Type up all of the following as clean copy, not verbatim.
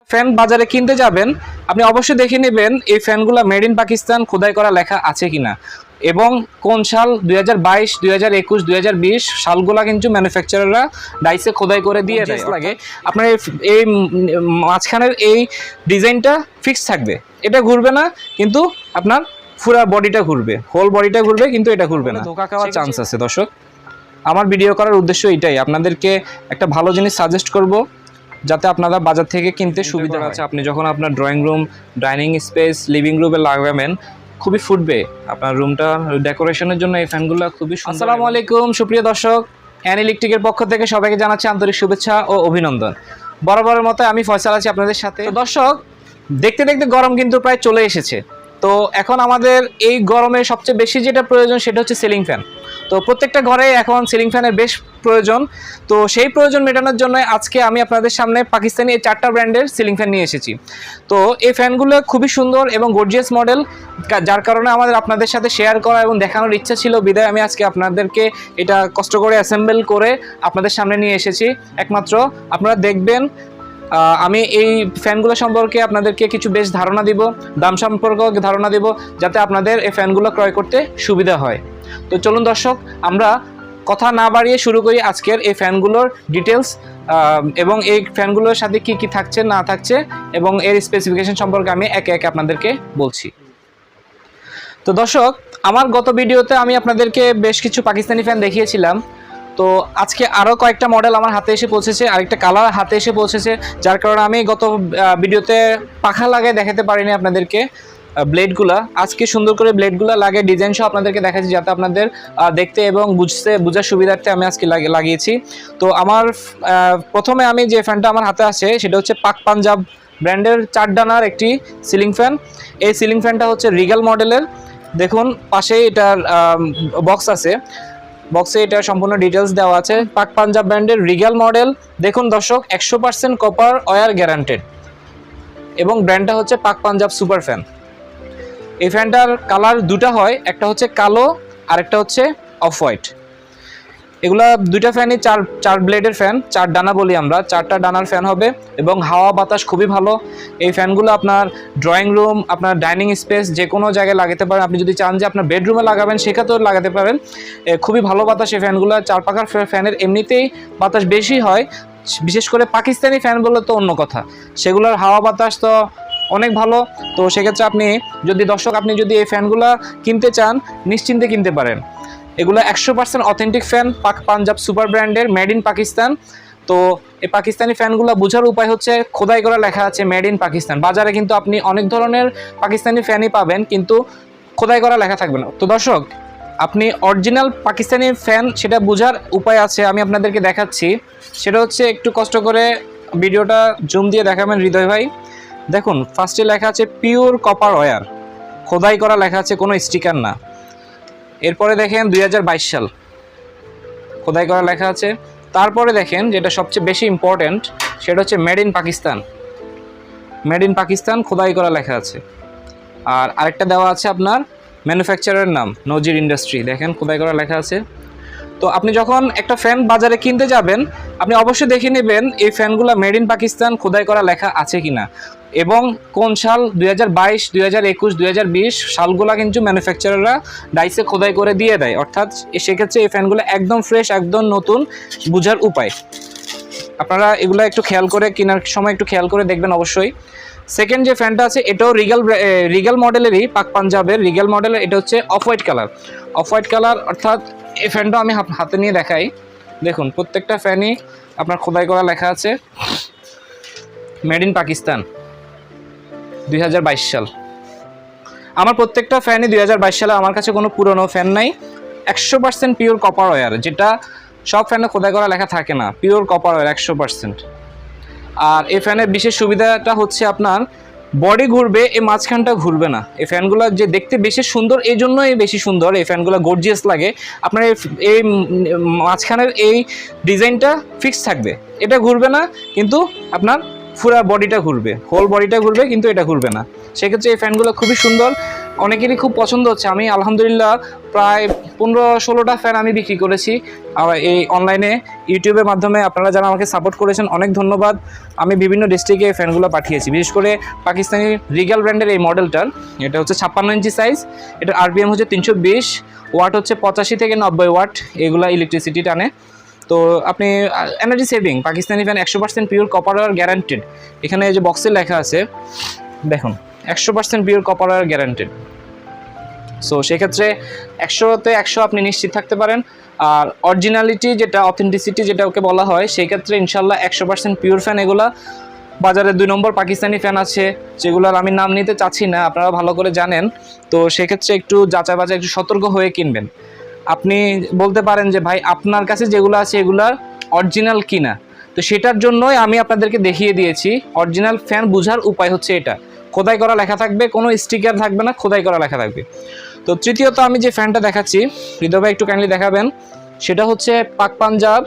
Fan বাজারে কিনতে যাবেন আপনি অবশ্যই দেখে নেবেন এই ফ্যানগুলো মেড ইন পাকিস্তান খোদাই করা লেখা আছে কিনা এবং কোন সাল 2022 2021 2020 সালগুলা কিন্তু ম্যানুফ্যাকচারাররা ডাইসে খোদাই করে দিয়ে দেয় লাগে। আপনার এই মাঝখানের এই ডিজাইনটা ফিক্স থাকবে, এটা ঘুরবে না, কিন্তু আপনার পুরো বডিটা ঘুরবে, হোল বডিটা ঘুরবে, কিন্তু এটা ঘুরবে না। ধোঁকা খাওয়ার চান্স আছে। দর্শক, আমার ভিডিও করার উদ্দেশ্য এটাই, আপনাদেরকে একটা ভালো জিনিস সাজেস্ট করব যাতে আপনারা বাজার থেকে কিনতে সুবিধা আছে। আপনি যখন আপনার drawing room, dining space, living রুমে লাগাবেন খুবই ফুটবে আপনার রুমটা ডেকোরেশনের জন্য। এই ফ্যানগুলো খুবই সুন্দর। আসসালামু আলাইকুম সুপ্রিয় দর্শক, অ্যান ইলেকট্রিকের পক্ষ থেকে সবাইকে জানাচ্ছি আন্তরিক শুভেচ্ছা ও অভিনন্দন। বরাবরের মতো আমি ফয়সাল আছি আপনাদের সাথে। দর্শক, দেখতে দেখতে গরম কিন্তু প্রায় চলে এসেছে। তো এখন আমাদের এই গরমে সবচেয়ে বেশি যেটা প্রয়োজন সেটা হচ্ছে সিলিং ফ্যান। তো প্রত্যেকটা ঘরে এখন সিলিং ফ্যানের বেশ প্রয়োজন। তো সেই প্রয়োজন মেটানোর জন্য আজকে আমি আপনাদের সামনে পাকিস্তানি এই 4টা ব্র্যান্ডের সিলিং ফ্যান নিয়ে এসেছি। তো এই ফ্যানগুলো খুবই সুন্দর এবং গর্জিয়াস মডেল, যার কারণে আমাদের আপনাদের সাথে শেয়ার করা এবং দেখানোর ইচ্ছা ছিল, বিদায় আমি আজকে আপনাদেরকে এটা কষ্ট করে অ্যাসেম্বল করে আপনাদের সামনে নিয়ে এসেছি। একমাত্র আপনারা দেখবেন, আমি এই ফ্যানগুলো সম্পর্কে আপনাদেরকে কিছু বেশ ধারণা দিব, দাম সম্পর্কেও ধারণা দিব, যাতে আপনাদের এই ফ্যানগুলো ক্রয় করতে সুবিধা হয়। তো চলুন দর্শক, আমরা কথা না বাড়িয়ে শুরু করি আজকের এই ফ্যানগুলোর ডিটেলস এবং এই ফ্যানগুলোর সাথে কি কি থাকছে না থাকছে এবং এর স্পেসিফিকেশন সম্পর্কে আমি একে একে আপনাদেরকে বলছি। তো দর্শক, আমার গত ভিডিওতে আমি আপনাদেরকে বেশ কিছু পাকিস্তানি ফ্যান দেখিয়েছিলাম। তো আজকে আরও কয়েকটা মডেল আমার হাতে এসে পৌঁছেছে, আরেকটা কালার হাতে এসে পৌঁছেছে, যার কারণে আমি গত ভিডিওতে পাখা লাগায় দেখাতে পারিনি আপনাদেরকে ব্লেডগুলা। আজকে সুন্দর করে ব্লেডগুলো লাগে ডিজাইন সহ আপনাদেরকে দেখাচ্ছি, যাতে আপনাদের দেখতে এবং বোঝার সুবিধার্থে আমি আজকে লাগিয়েছি। তো আমার প্রথমে আমি যে ফ্যানটা আমার হাতে আছে সেটা হচ্ছে পাক পাঞ্জাব ব্র্যান্ডের 4 ডানার একটি সিলিং ফ্যান। এই সিলিং ফ্যানটা হচ্ছে রিগাল মডেলের। দেখুন পাশে এটার বক্স আছে, বক্সে এটা সম্পূর্ণ ডিটেলস দেওয়া আছে। পাক পাঞ্জাব ব্র্যান্ডের রিগাল মডেল। দেখুন দর্শক, 100% কপার ওয়্যার গ্যারান্টেড এবং ব্র্যান্ডটা হচ্ছে পাক পাঞ্জাব সুপার ফ্যান। এই ফ্যানটার কালার দুটা হয়, একটা হচ্ছে কালো আর একটা হচ্ছে অফ হোয়াইট। এগুলা দুইটা ফ্যানই চার ব্লেডের ফ্যান, 4 ডানা বলি আমরা, 4টা ডানার ফ্যান হবে এবং হাওয়া বাতাস খুবই ভালো। এই ফ্যানগুলো আপনার ড্রয়িং রুম, আপনার ডাইনিং স্পেস যে কোনো জায়গায় লাগাতে পারেন। আপনি যদি চান যে আপনার বেডরুমে লাগাবেন সেখানেও লাগাতে পারেন। খুবই ভালো বাতাস এই ফ্যানগুলো। 4 পাখার ফ্যানের এমনিতেই বাতাস বেশি হয়, বিশেষ করে পাকিস্তানি ফ্যান বলে তো অন্য কথা, সেগুলোর হাওয়া বাতাস তো অনেক ভালো। তো সেক্ষেত্রে আপনি যদি এই ফ্যানগুলো কিনতে চান নিশ্চিন্তে কিনতে পারেন। এগুলো 100% অথেন্টিক ফ্যান, পাক পাঞ্জাব সুপার ব্র্যান্ডের, মেড ইন পাকিস্তান। তো এই পাকিস্তানি ফ্যানগুলো বোঝার উপায় হচ্ছে খোদাই করা লেখা আছে মেড ইন পাকিস্তান। বাজারে কিন্তু আপনি অনেক ধরনের পাকিস্তানি ফ্যানই পাবেন, কিন্তু খোদাই করা লেখা থাকবে না। তো দর্শক, আপনি অরিজিনাল পাকিস্তানি ফ্যান সেটা বোঝার উপায় আছে, আমি আপনাদেরকে দেখাচ্ছি। সেটা হচ্ছে একটু কষ্ট করে ভিডিওটা জুম দিয়ে দেখাবেন হৃদয় ভাই। দেখুন ফার্স্টে লেখা আছে পিওর কপার ওয়্যার, খোদাই করা লেখা আছে, কোনো স্টিকার না। এরপরে দেখেন 2022 সাল, খোদাই করা লেখা আছে। তারপরে দেখেন যেটা সবচেয়ে বেশি ইম্পর্টেন্ট, সেটা হচ্ছে made in Pakistan. Made in Pakistan খোদাই করা লেখা আছে। আর আরেকটা দেওয়া আছে আপনার ম্যানুফ্যাকচারারের নাম নজির ইন্ডাস্ট্রি, দেখেন খোদাই করা লেখা আছে। তো আপনি যখন একটা ফ্যান বাজারে কিনতে যাবেন আপনি অবশ্যই দেখে নেবেন এই ফ্যানগুলো মেড ইন পাকিস্তান খোদাই করা লেখা আছে কিনা এবং কোন সাল 2022 2021 2020 সালগুলো কিন্তু ম্যানুফ্যাকচারাররা ডাইসে খোদাই করে দিয়ে দেয়। অর্থাৎ সেক্ষেত্রে এই ফ্যানগুলো একদম ফ্রেশ, একদম নতুন। বোঝার উপায় আপনারা এগুলো একটু খেয়াল করে, কেনার সময় একটু খেয়াল করে দেখবেন অবশ্যই। সেকেন্ড যে ফ্যানটা আছে এটাও রিগাল মডেলেরই, পাক পাঞ্জাবের রিগাল মডেলের। এটা হচ্ছে off white colour, off white colour. অর্থাৎ এই ফ্যানটা আমি হাতে নিয়ে দেখাই। দেখুন প্রত্যেকটা ফ্যানই আপনার খোদাই করা লেখা আছে মেড ইন পাকিস্তান 2022 সাল। আমার প্রত্যেকটা ফ্যানই 2022 সালে, আমার কাছে কোনো পুরনো ফ্যান নাই। 100% পিওর কপার ওয়্যার, যেটা সব ফ্যানে খোদাই করা লেখা থাকে না, পিওর কপার ওয়্যার 100%। আর এই ফ্যানের বিশেষ সুবিধাটা হচ্ছে আপনার বডি ঘুরবে, এই মাঝখানটা ঘুরবে না। এই ফ্যানগুলো যে দেখতে বেশি সুন্দর, এই জন্যই বেশি সুন্দর, এই ফ্যানগুলো গর্জিয়াস লাগে। আপনার এই মাঝখানের এই ডিজাইনটা ফিক্স থাকবে, এটা ঘুরবে না, কিন্তু আপনার পুরো বডিটা ঘুরবে, হোল বডিটা ঘুরবে, কিন্তু এটা ঘুরবে না। সেক্ষেত্রে এই ফ্যানগুলো খুবই সুন্দর, অনেকেরই খুব পছন্দ হচ্ছে। আমি আলহামদুলিল্লাহ প্রায় 15-16টা ফ্যান আমি বিক্রি করেছি এই অনলাইনে ইউটিউবের মাধ্যমে। আপনারা যারা আমাকে সাপোর্ট করেছেন অনেক ধন্যবাদ। আমি বিভিন্ন ডিস্ট্রিক্টে এই ফ্যানগুলো পাঠিয়েছি, বিশেষ করে পাকিস্তানি রিগাল ব্র্যান্ডের এই মডেলটার। এটা হচ্ছে 56 ইঞ্চি সাইজ, এটার আরপিএম হচ্ছে 320, ওয়াট হচ্ছে 85 থেকে 90 ওয়াট, এগুলা ইলেকট্রিসিটি টানে। তো আপনি energy saving Pakistani fan, 100% pure copper wire guaranteed. এখানে যে বক্সে লেখা আছে দেখুন 100% pure copper wire guaranteed. So সেক্ষেত্রে 100তে 100 আপনি নিশ্চিত থাকতে পারেন। আর অরিজিনালিটি যেটা, অথেন্টিসিটি যেটা ওকে বলা হয়, সেই ক্ষেত্রে ইনশাল্লাহ 100% পিওর ফ্যান এগুলা। বাজারে 2 নম্বর পাকিস্তানি ফ্যান আছে যেগুলোর আমি নাম নিতে চাচ্ছি না, আপনারা ভালো করে জানেন। তো সেক্ষেত্রে একটু যাচাই বাছাই, একটু সতর্ক হয়ে কিনবেন। আপনি বলতে পারেন যে ভাই আপনার কাছে যেগুলো আছে এগুলা অরিজিনাল কিনা, তো সেটার জন্যই আমি আপনাদেরকে দেখিয়ে দিয়েছি। অরিজিনাল ফ্যান বোঝার উপায় হচ্ছে এটা, খোদাই করা লেখা থাকবে, কোনো স্টিকার থাকবে না, খোদাই করা লেখা থাকবে। তো তৃতীয়ত আমি যে ফ্যানটা দেখাচ্ছি, হৃদয় ভাই একটু কাইন্ডলি দেখাবেন, সেটা হচ্ছে পাক পাঞ্জাব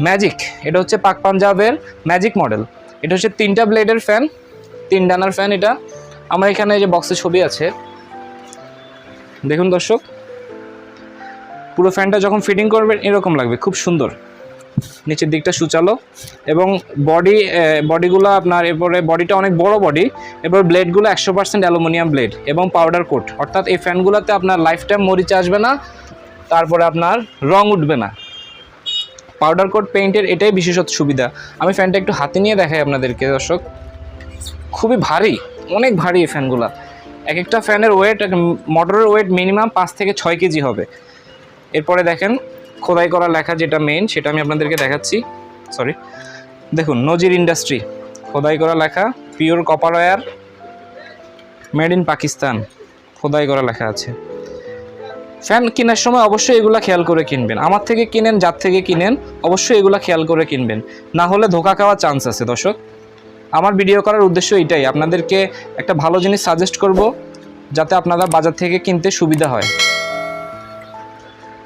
ম্যাজিক। এটা হচ্ছে পাক পাঞ্জাবের ম্যাজিক মডেল। এটা হচ্ছে 3টা ব্লেডের ফ্যান, 3 ডানার ফ্যান। এটা আমার এখানে যে বক্সে ছবি আছে দেখুন দর্শক, পুরো ফ্যানটা যখন ফিটিং করবেন এরকম লাগবে, খুব সুন্দর। নিচের দিকটা সুচালো এবং বডিগুলো আপনার, এরপরে বডিটা অনেক বড় বডি, এরপর ব্লেডগুলো 100% অ্যালুমিনিয়াম ব্লেড এবং পাউডার কোট, অর্থাৎ এই ফ্যানগুলোতে আপনার লাইফ টাইম মরিচা আসবে না, তারপরে আপনার রং উঠবে না। পাউডার কোট পেইন্টের এটাই বিশেষত সুবিধা। আমি ফ্যানটা একটু হাতে নিয়ে দেখাই আপনাদেরকে দর্শক, খুবই ভারী, অনেক ভারী এই ফ্যানগুলো। এক একটা ফ্যানের ওয়েট, মোটরের ওয়েট মিনিমাম 5 থেকে 6 কেজি হবে। এরপরে দেখেন খোদাই করা লেখা যেটা মেইন, সেটা আমি আপনাদেরকে দেখাচ্ছি। দেখুন নজির ইন্ডাস্ট্রি, খোদাই করা লেখা, pure copper wire, made in Pakistan, খোদাই করা লেখা আছে। ফ্যান কেনার সময় অবশ্যই এগুলা খেয়াল করে কিনবেন। আমার থেকে কিনেন, যার থেকে কিনেন, অবশ্যই এগুলা খেয়াল করে কিনবেন, না হলে ধোকা খাওয়ার চান্স আছে দর্শক। আমার ভিডিও করার উদ্দেশ্য এটাই, আপনাদেরকে একটা ভালো জিনিস সাজেস্ট করব যাতে আপনারা বাজার থেকে কিনতে সুবিধা হয়।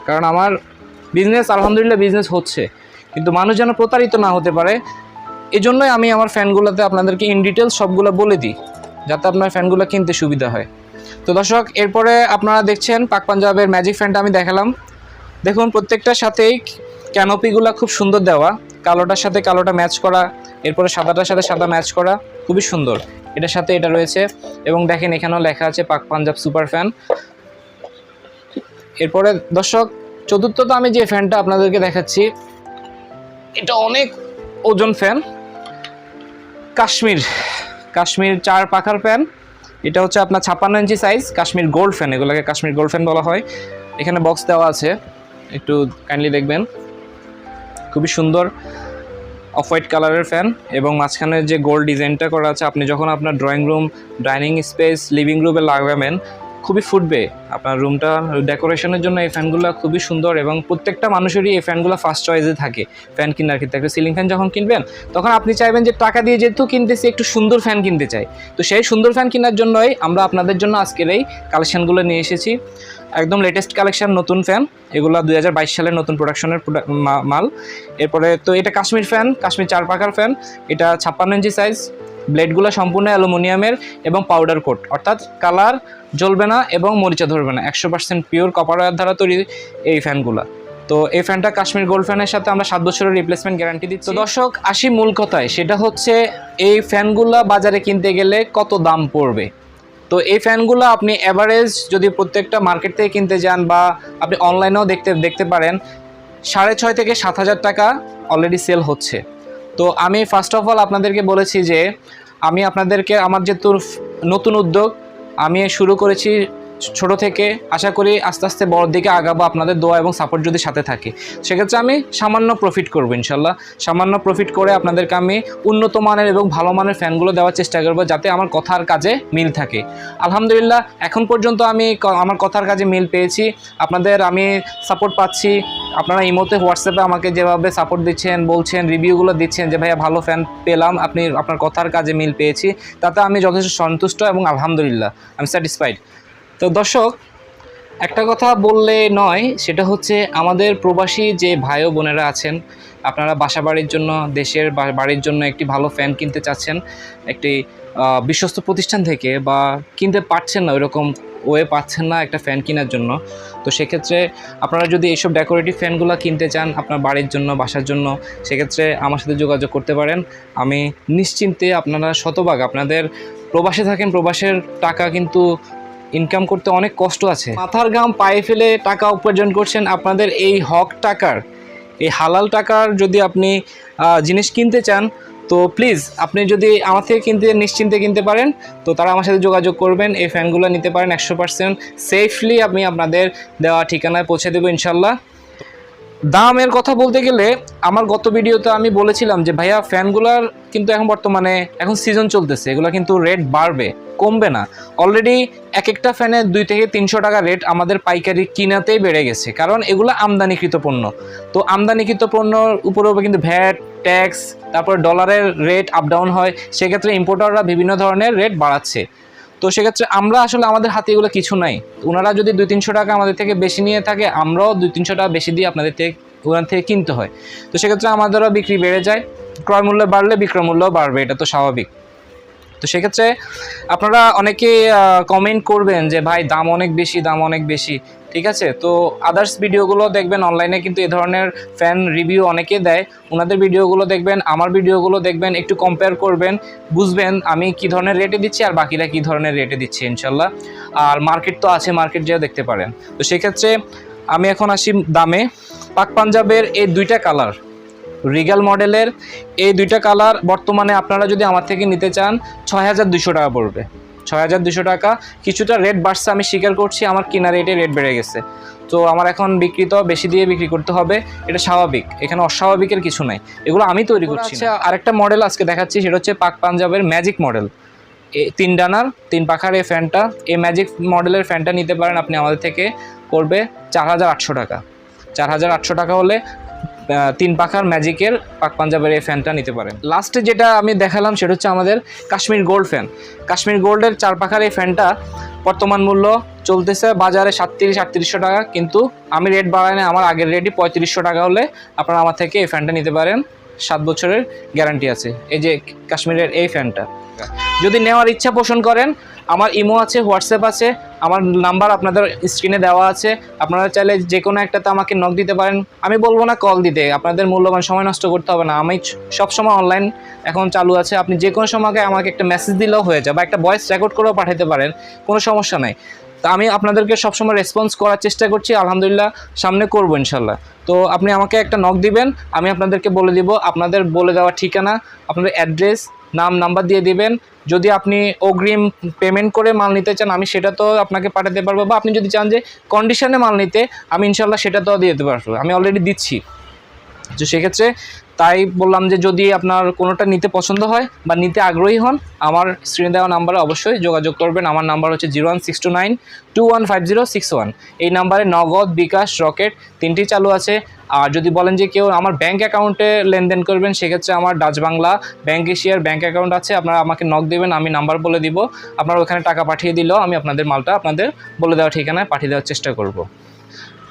কারণ আমার বিজনেস, আলহামদুলিল্লাহ বিজনেস হচ্ছে, কিন্তু মানুষ যেন প্রতারিত না হতে পারে, এই জন্যই আমি আমার ফ্যানগুলোতে আপনাদেরকে ইন ডিটেলস সবগুলো বলে দিই, যাতে আপনার ফ্যানগুলো কিনতে সুবিধা হয়। তো দর্শক, এরপরে আপনারা দেখছেন পাক পাঞ্জাবের ম্যাজিক ফ্যানটা আমি দেখালাম। দেখুন প্রত্যেকটার সাথেই ক্যানোপিগুলো খুব সুন্দর দেওয়া, কালোটার সাথে কালোটা ম্যাচ করা, এরপরে সাদাটার সাথে সাদা ম্যাচ করা, খুবই সুন্দর। এটার সাথে এটা রয়েছে এবং দেখেন এখানেও লেখা আছে পাক পাঞ্জাব সুপার ফ্যান। এরপরে দর্শক চতুর্থত আমি যে ফ্যানটা আপনাদেরকে দেখাচ্ছি, এটা অনেক ওজন ফ্যান, কাশ্মীর 4 পাখার ফ্যান। এটা হচ্ছে আপনার 56 ইঞ্চি সাইজ, কাশ্মীর গোল্ড ফ্যান, এগুলোকে কাশ্মীর গোল্ড ফ্যান বলা হয়। এখানে বক্স দেওয়া আছে, একটু কাইন্ডলি দেখবেন, খুবই সুন্দর অফ হোয়াইট কালারের ফ্যান এবং মাঝখানে যে গোল্ড ডিজাইনটা করা আছে, আপনি যখন আপনার drawing room, dining space, living রুমে লাগাবেন খুবই ফুটবে। আপনার রুমটা ডেকোরেশনের জন্য এই ফ্যানগুলো খুবই সুন্দর এবং প্রত্যেকটা মানুষেরই এই ফ্যানগুলো ফার্স্ট চয়েসে থাকে ফ্যান কেনার ক্ষেত্রে। একটা সিলিং ফ্যান যখন কিনবেন তখন আপনি চাইবেন যে টাকা দিয়ে যেহেতু কিনতেছি একটু সুন্দর ফ্যান কিনতে চাই, তো সেই সুন্দর ফ্যান কেনার জন্যই আমরা আপনাদের জন্য আজকের এই কালেকশানগুলো নিয়ে এসেছি। একদম লেটেস্ট কালেকশান, নতুন ফ্যান, এগুলো 2022 সালের নতুন প্রোডাকশনের মাল। এরপরে তো এটা কাশ্মীর ফ্যান, কাশ্মীর 4 পাখার ফ্যান, এটা 56 ইঞ্চি সাইজ, ব্লেডগুলো সম্পূর্ণ অ্যালুমিনিয়ামের এবং পাউডার কোট, অর্থাৎ কালার জ্বলবে না এবং মরিচা ধরবে না, 100% পিওর কপার ওয়্যার দ্বারা তৈরি এই ফ্যানগুলো। তো এই ফ্যানটা কাশ্মীর গোল্ড ফ্যানের সাথে আমরা 7 বছরের রিপ্লেসমেন্ট গ্যারান্টি দিচ্ছি। তো দর্শক আসি মূল কথায়, সেটা হচ্ছে এই ফ্যানগুলো বাজারে কিনতে গেলে কত দাম পড়বে। তো এই ফ্যানগুলো আপনি অ্যাভারেজ যদি প্রত্যেকটা মার্কেট থেকে কিনতে যান বা আপনি অনলাইনেও দেখতে পারেন, 6,500 থেকে 7,000 টাকা অলরেডি সেল হচ্ছে। তো আমি ফার্স্ট অফ অল আপনাদেরকে বলেছি যে আমি আপনাদেরকে, আমার যেহেতু নতুন উদ্যোগ, আমি শুরু করেছি ছোট থেকে, আশা করি আস্তে আস্তে বড় দিকে আগাবো আপনাদের দোয়া এবং সাপোর্ট যদি সাথে থাকে। সেক্ষেত্রে আমি সামান্য প্রফিট করবো ইনশাল্লাহ, সামান্য প্রফিট করে আপনাদেরকে আমি উন্নত মানের এবং ভালো মানের ফ্যানগুলো দেওয়ার চেষ্টা করবো, যাতে আমার কথার কাজে মিল থাকে। আলহামদুলিল্লাহ এখন পর্যন্ত আমি আমার কথার কাজে মিল পেয়েছি, আপনাদের আমি সাপোর্ট পাচ্ছি। আপনারা ইমোতে, হোয়াটসঅ্যাপে আমাকে যেভাবে সাপোর্ট দিচ্ছেন, বলছেন, রিভিউগুলো দিচ্ছেন যে ভাইয়া ভালো ফ্যান পেলাম, আপনার কথার কাজে মিল পেয়েছি, তাতে আমি যথেষ্ট সন্তুষ্ট এবং আলহামদুলিল্লাহ আমি স্যাটিসফাইড। তো দর্শক একটা কথা বললে নয়, সেটা হচ্ছে আমাদের প্রবাসী যে ভাই ও বোনেরা আছেন, আপনারা বাসা বাড়ির জন্য, দেশের বাড়ির জন্য একটি ভালো ফ্যান কিনতে চাচ্ছেন একটি বিশ্বস্ত প্রতিষ্ঠান থেকে, বা কিনতে পারছেন না ওইরকম ওয়ে পাচ্ছেন না একটা ফ্যান কেনার জন্য, তো সেক্ষেত্রে আপনারা যদি এইসব ডেকোরেটিভ ফ্যানগুলো কিনতে চান আপনার বাড়ির জন্য, বাসার জন্য, সেক্ষেত্রে আমার সাথে যোগাযোগ করতে পারেন। আমি নিশ্চিন্তে, আপনারা শতভাগ, আপনাদের প্রবাসে থাকেন, প্রবাসের টাকা কিন্তু ইনকাম করতে অনেক কষ্ট আছে, মাথার ঘাম পায়ে ফেলে টাকা উপার্জন করছেন। আপনাদের এই হক টাকার, এই হালাল টাকার যদি আপনি জিনিস কিনতে চান, তো প্লিজ আপনি যদি আমার থেকে নিশ্চিন্তে কিনতে পারেন, তো তারা আমার সাথে যোগাযোগ করবেন, এই ফ্যানগুলো নিতে পারেন 100% সেফলি। আমি আপনাদের দেওয়া ঠিকানায় পৌঁছে দেবো ইনশাল্লাহ। দামের কথা বলতে গেলে আমার গত ভিডিওতে আমি বলেছিলাম যে ভাইয়া ফ্যানগুলার কিন্তু এখন বর্তমানে এখন সিজন চলতেছে, এগুলো কিন্তু রেট বাড়বে, কমবে না। অলরেডি এক একটা ফ্যানে 200 থেকে 300 টাকা রেট আমাদের পাইকারি কিনাতেই বেড়ে গেছে, কারণ এগুলো আমদানিকৃত পণ্য। তো আমদানিকৃত পণ্যর উপরেও কিন্তু ভ্যাট, ট্যাক্স, তারপর ডলারের রেট আপ ডাউন হয়, সেক্ষেত্রে ইম্পোর্টাররা বিভিন্ন ধরনের রেট বাড়াচ্ছে। তো সেক্ষেত্রে আমরা আসলে আমাদের হাতে এগুলো কিছু নাই। ওনারা যদি 200-300 টাকা আমাদের থেকে বেশি নিয়ে থাকে, আমরাও 200-300 টাকা বেশি দিয়ে আপনাদের থেকে ওখান থেকে কিনতে হয়। তো সেক্ষেত্রে আমাদেরও বিক্রি বেড়ে যায়, ক্রয় মূল্য বাড়লে বিক্রয় মূল্যও বাড়বে, এটা তো স্বাভাবিক। তো সেক্ষেত্রে আপনারা অনেকে কমেন্ট করবেন যে ভাই দাম অনেক বেশি, দাম অনেক বেশি, ঠিক আছে। তো আদার্স ভিডিওগুলো দেখবেন, অনলাইনে কিন্তু এ ধরনের ফ্যান রিভিউ অনেকে দেয়, ওনাদের ভিডিওগুলো দেখবেন, আমার ভিডিওগুলো দেখবেন, একটু কম্পেয়ার করবেন, বুঝবেন আমি কি ধরনের রেটে দিচ্ছি আর বাকিরা কি ধরনের রেটে দিচ্ছি ইনশাল্লাহ। আর মার্কেট তো আছে, মার্কেট যেও দেখতে পারেন। তো সেক্ষেত্রে আমি এখন আসি দামে। পাক পাঞ্জাবের এই দুইটা কালার, রিগাল মডেলের এই দুইটা কালার বর্তমানে আপনারা যদি আমার থেকে নিতে চান 6200 টাকা পড়বে। 6200 টাকা। কিছুটা রেট বাড়ছে, আমি স্বীকার করছি, আমার কিনা রেটে রেট বেড়ে গেছে। তো আমার এখন বিক্রি তো বেশি দিয়ে বিক্রি করতে হবে, এটা স্বাভাবিক, এখানে অস্বাভাবিকের কিছু নাই, এগুলো আমি তৈরি করছি। আরেকটা মডেল আজকে দেখাচ্ছি, সেটা হচ্ছে পাক পাঞ্জাবের ম্যাজিক মডেল, 3 ডানার 3 পাখার এই ফ্যানটা। এই ম্যাজিক মডেলের ফ্যানটা নিতে পারেন আপনি আমাদের থেকে, পড়বে 4800 টাকা। 4800 টাকা হলে 3 পাখার ম্যাজিকের পাক পাঞ্জাবের এই ফ্যানটা নিতে পারেন। লাস্টে যেটা আমি দেখালাম সেটা হচ্ছে আমাদের কাশ্মীর গোল্ড ফ্যান। কাশ্মীর গোল্ডের 4 পাখার এই ফ্যানটা বর্তমান মূল্য চলতেছে বাজারে 3700-3800 টাকা, কিন্তু আমি রেট বাড়াই না, আমার আগের রেটই 3500 টাকা হলে আপনারা আমার থেকে এই ফ্যানটা নিতে পারেন। 7 বছরের গ্যারান্টি আছে এই যে কাশ্মীরের এই ফ্যানটা। যদি নেওয়ার ইচ্ছা পোষণ করেন, আমার ইমো আছে, হোয়াটসঅ্যাপ আছে, আমার নাম্বার আপনাদের স্ক্রিনে দেওয়া আছে, আপনারা চাইলে যে কোনো একটাতে আমাকে নক দিতে পারেন। আমি বলবো না কল দিতে, আপনাদের মূল্যবান সময় নষ্ট করতে হবে না, আমি সবসময় অনলাইন এখন চালু আছে, আপনি যে কোনো সময় আমাকে একটা মেসেজ দিলেও হয়ে যায়, বা একটা ভয়েস রেকর্ড করেও পাঠাতে পারেন, কোনো সমস্যা নাই। তো আমি আপনাদেরকে সবসময় রেসপন্স করার চেষ্টা করছি, আলহামদুলিল্লাহ সামনে করবো ইনশাল্লাহ। তো আপনি আমাকে একটা নক দিবেন, আমি আপনাদেরকে বলে দিব, আপনাদের বলে দেওয়া ঠিকানা, আপনাদের অ্যাড্রেস, নাম, নাম্বার দিয়ে দিবেন। যদি আপনি অগ্রিম পেমেন্ট করে মাল নিতে চান, আমি সেটা তো আপনাকে পাঠাতে পারবো, বা আপনি যদি চান যে কন্ডিশনে মাল নিতে, আমি ইনশাল্লাহ সেটা তো দিয়ে দিতে পারবো, আমি অলরেডি দিচ্ছি। তো সেক্ষেত্রে তাই বললাম যে যদি আপনার কোনোটা নিতে পছন্দ হয় বা নিতে আগ্রহী হন, আমার স্ক্রিনে দেওয়া নাম্বারে অবশ্যই যোগাযোগ করবেন। আমার নাম্বার হচ্ছে 01629215061। এই নাম্বারে নগদ, বিকাশ, রকেট 3টি চালু আছে। আর যদি বলেন যে কেউ আমার ব্যাঙ্ক অ্যাকাউন্টে লেনদেন করবেন, সেক্ষেত্রে আমার ডাচ বাংলা ব্যাঙ্ক এশিয়ার ব্যাঙ্ক অ্যাকাউন্ট আছে, আপনারা আমাকে নক দেবেন, আমি নাম্বার বলে দিব, আপনারা ওখানে টাকা পাঠিয়ে দিলেও আমি আপনাদের মালটা আপনাদের বলে দেওয়া ঠিকানায় পাঠিয়ে দেওয়ার চেষ্টা করব।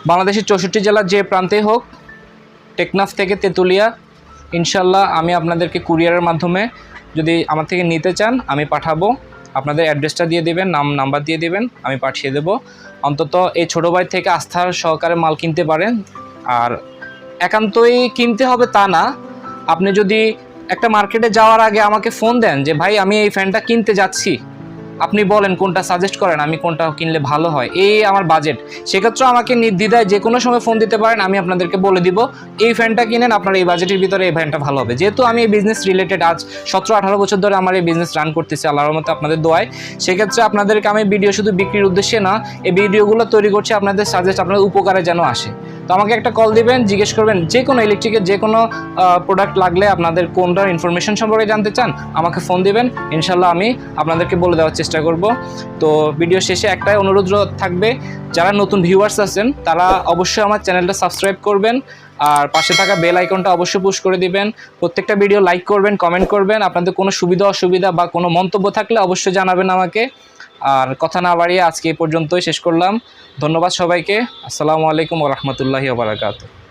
বাংলাদেশের 64 জেলার যে প্রান্তেই হোক, টেকনাফ থেকে তেঁতুলিয়া, ইনশাল্লাহ আমি আপনাদেরকে কুরিয়ারের মাধ্যমে যদি আমার থেকে নিতে চান আমি পাঠাবো। আপনাদের অ্যাড্রেসটা দিয়ে দেবেন, নাম, নাম্বার দিয়ে দেবেন, আমি পাঠিয়ে দেব। অন্তত এই ছোটো ভাই থেকে আস্থার সহকারে মাল কিনতে পারেন। আর একান্তই কিনতে হবে তা না, আপনি যদি একটা মার্কেটে যাওয়ার আগে আমাকে ফোন দেন যে ভাই আমি এই ফ্যানটা কিনতে যাচ্ছি, আপনি বলেন কোনটা সাজেস্ট করেন, আমি কোনটা কিনলে ভালো হয়, এই আমার বাজেট, সেক্ষেত্রে আমাকে নির্দ্বিধায় যে কোনো সময় ফোন দিতে পারেন, আমি আপনাদেরকে বলে দিব এই ফ্যানটা কিনেন, আপনার এই বাজেটের ভিতরে এই ফ্যানটা ভালো হবে। যেহেতু আমি এই বিজনেস রিলেটেড আজ 17-18 বছর ধরে আমার এই বিজনেস রান করতেছি আল্লাহর রহমতে, আপনাদের দোয়ায়, সেক্ষেত্রে আপনাদেরকে আমি ভিডিও শুধু বিক্রির উদ্দেশ্যে না, এই ভিডিওগুলো তৈরি করছি আপনাদের সাজেস্ট, আপনাদের উপকারে যেন আসে। তো আমাকে একটা কল দিবেন, জিজ্ঞেস করবেন যে কোনো ইলেকট্রিকের যে কোনো প্রোডাক্ট লাগলে, আপনাদের কোনটার ইনফরমেশন সম্পর্কে জানতে চান, আমাকে ফোন দিবেন, ইনশাল্লাহ আমি আপনাদেরকে বলে দেওয়ার চেষ্টা করব। তো ভিডিও শেষে একটাই অনুরোধ থাকবে, যারা নতুন ভিউয়ার্স আছেন তারা অবশ্যই আমার চ্যানেলটা সাবস্ক্রাইব করবেন, আর পাশে থাকা বেল আইকনটা অবশ্যই পুশ করে দিবেন। প্রত্যেকটা ভিডিও লাইক করবেন, কমেন্ট করবেন, আপনাদের কোনো সুবিধা অসুবিধা বা কোনো মন্তব্য থাকলে অবশ্যই জানাবেন আমাকে। আর কথা না বাড়িয়ে আজকে এই পর্যন্তই শেষ করলাম। ধন্যবাদ সবাইকে। আসসালামু আলাইকুম ওয়া রাহমাতুল্লাহি ওয়া বারাকাতুহু।